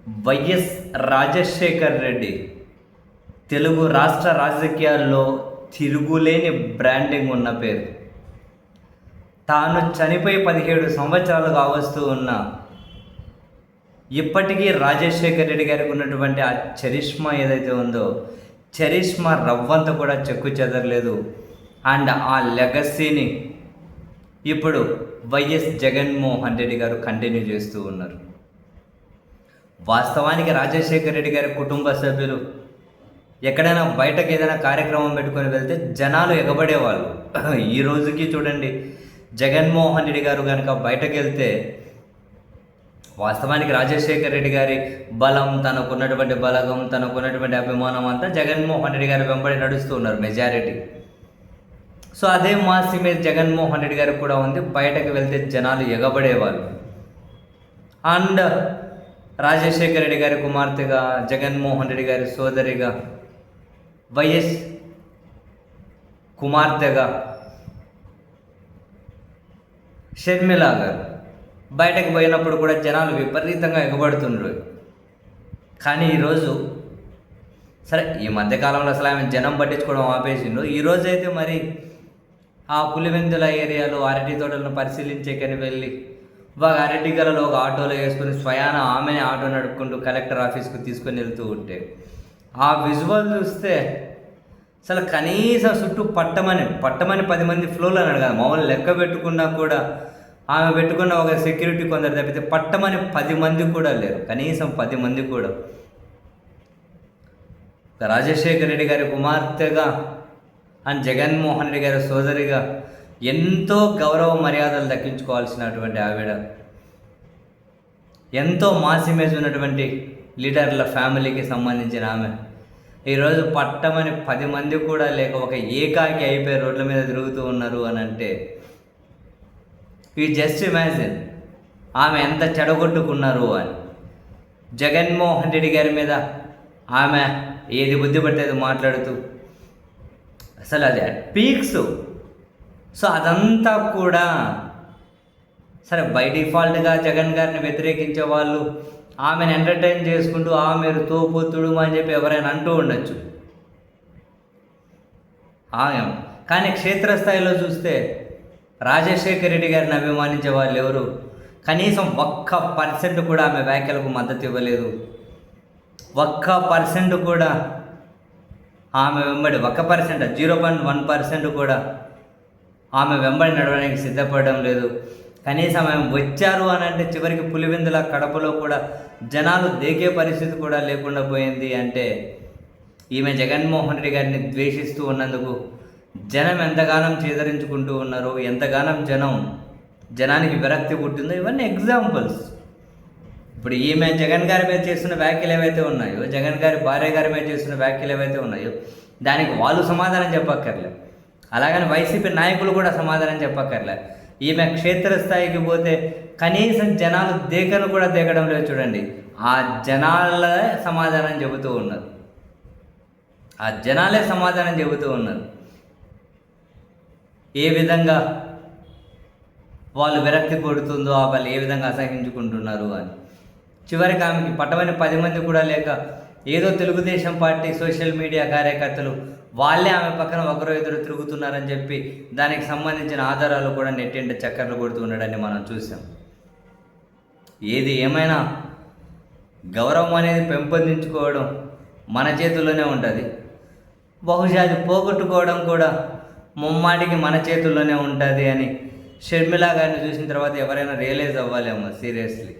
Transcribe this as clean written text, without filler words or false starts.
YS Rajasekhar Reddy Telugu రాష్ట్ర రాజకీయాల్లో తిరుగులేని బ్రాండింగ్ ఉన్న పేరు. తాను చనిపోయి 17 సంవత్సరాలు కావస్తూ ఉన్న ఇప్పటికీ రాజశేఖర్ రెడ్డి గారికి ఉన్నటువంటి ఆ చరిష్మా ఏదైతే ఉందో, చరిష్మా రవ్వంత కూడా చెక్కు చెదరలేదు. అండ్ ఆ లెగసీని ఇప్పుడు వైఎస్ జగన్మోహన్ రెడ్డి గారు కంటిన్యూ చేస్తూ ఉన్నారు. వాస్తవానికి రాజశేఖర్ రెడ్డి గారి కుటుంబ సభ్యులు ఎక్కడైనా బయటకు ఏదైనా కార్యక్రమం పెట్టుకొని వెళ్తే జనాలు ఎగబడేవాళ్ళు. ఈ రోజుకి చూడండి, జగన్మోహన్ రెడ్డి గారు కనుక బయటకు వెళ్తే వాస్తవానికి రాజశేఖర్ రెడ్డి గారి బలం, తనకున్నటువంటి బలగం, తనకున్నటువంటి అభిమానం అంతా జగన్మోహన్ రెడ్డి గారి వెంబడి నడుస్తూ ఉన్నారు మెజారిటీ. సో అదే మాస్ ఇమేజ్ జగన్మోహన్ రెడ్డి గారికి కూడా ఉంది. బయటకు వెళ్తే జనాలు ఎగబడేవాళ్ళు. అండ్ రాజశేఖర రెడ్డి గారి కుమార్తెగా, జగన్మోహన్ రెడ్డి గారి సోదరిగా, వైఎస్ కుమార్తెగా షర్మిల గారు బయటకు పోయినప్పుడు కూడా జనాలు విపరీతంగా ఎగబడుతుండ్రు. కానీ ఈరోజు సరే, ఈ మధ్యకాలంలో అసలు ఆమె జనం పట్టించుకోవడం ఆపేసిండ్రు. ఈరోజు అయితే మరి ఆ పులివెందుల ఏరియాలో అరటి తోటలను పరిశీలించేకని వెళ్ళి అరటి గలలో ఒక ఆటోలో వేసుకొని స్వయాన ఆమెనే ఆటో నడుపుకుంటూ కలెక్టర్ ఆఫీస్కి తీసుకొని వెళ్తూ ఉంటే ఆ విజువల్ చూస్తే అసలు కనీసం చుట్టూ పట్టమని 10 మంది ఫ్లోలో అన్నాడు కదా, మామూలు లెక్క పెట్టుకున్నా కూడా ఆమె పెట్టుకున్న ఒక సెక్యూరిటీ కొందరు తప్పితే పట్టమని 10 మంది కూడా లేరు. కనీసం 10 మంది కూడా. రాజశేఖర రెడ్డి గారి కుమార్తెగా అండ్ జగన్మోహన్ రెడ్డి గారి సోదరిగా ఎంతో గౌరవ మర్యాదలు దక్కించుకోవాల్సినటువంటి ఆవిడ, ఎంతో మాస్ ఇమేజ్ ఉన్నటువంటి లీడర్ల ఫ్యామిలీకి సంబంధించిన ఆమె ఈరోజు పట్టమని 10 మంది కూడా లేక ఒక ఏకాకి అయిపోయి రోడ్ల మీద తిరుగుతూ ఉన్నారు అని అంటే, ఈ జస్ట్ ఇమాజిన్ ఆమె ఎంత చెడగొట్టుకున్నారు అని. జగన్మోహన్ రెడ్డి గారి మీద ఆమె ఏది బుద్ధి పట్టేది మాట్లాడుతూ అసలు అది పీక్స్. సో అదంతా కూడా సరే, బై డిఫాల్ట్గా జగన్ గారిని వ్యతిరేకించే వాళ్ళు ఆమెను ఎంటర్టైన్ చేసుకుంటూ మీరు తోపు తుడుము అని చెప్పి ఎవరైనా అంటూ ఉండొచ్చు. కానీ క్షేత్రస్థాయిలో చూస్తే రాజశేఖర రెడ్డి గారిని అభిమానించే వాళ్ళు ఎవరు కనీసం 1% కూడా ఆమె వ్యాఖ్యలకు మద్దతు ఇవ్వలేదు. 1% కూడా ఆమె వెంబడి 1%, 0.1% కూడా ఆమె వెంబడి నడవడానికి సిద్ధపడడం లేదు. కనీసం ఆమె వచ్చారు అని అంటే చివరికి పులివెందుల కడపలో కూడా జనాలు దేకే పరిస్థితి కూడా లేకుండా పోయింది. అంటే ఈమె జగన్మోహన్ రెడ్డి గారిని ద్వేషిస్తూ ఉన్నందుకు జనం ఎంతగానం చేదరించుకుంటూ ఉన్నారో, ఎంతగానం జనానికి విరక్తి పుట్టిందో ఇవన్నీ ఎగ్జాంపుల్స్. ఇప్పుడు ఈమె జగన్ గారి మీద చేస్తున్న వ్యాఖ్యలు ఏవైతే ఉన్నాయో, జగన్ గారి భార్య గారి మీద చేస్తున్న వ్యాఖ్యలు ఏవైతే ఉన్నాయో దానికి వాళ్ళు సమాధానం చెప్పక్కర్లే. అలాగని వైసీపీ నాయకులు కూడా సమాధానం చెప్పక్కర్లే. ఈమె క్షేత్రస్థాయికి పోతే కనీసం జనాలు దేకను కూడా దేకడం లేదు. చూడండి, ఆ జనాలే సమాధానం చెబుతూ ఉన్నారు. ఏ విధంగా వాళ్ళు విరక్తి కొడుతుందో, వాళ్ళు ఏ విధంగా అసహించుకుంటున్నారు అని. చివరికి ఆమెకి పట్టమని 10 మంది కూడా లేక ఏదో తెలుగుదేశం పార్టీ సోషల్ మీడియా కార్యకర్తలు వాళ్ళే ఆమె పక్కన ఒకరో ఇద్దరు తిరుగుతున్నారని చెప్పి దానికి సంబంధించిన ఆధారాలు కూడా నెట్టింట చక్కర్లు కొడుతూ ఉండడాన్ని మనం చూసాం. ఏది ఏమైనా గౌరవం అనేది పెంపొందించుకోవడం మన చేతుల్లోనే ఉంటుంది. బహుశా అది పోగొట్టుకోవడం కూడా ముమ్మాటికి మన చేతుల్లోనే ఉంటుంది అని షర్మిల గారిని చూసిన తర్వాత ఎవరైనా రియలైజ్ అవ్వాలేమో సీరియస్లీ.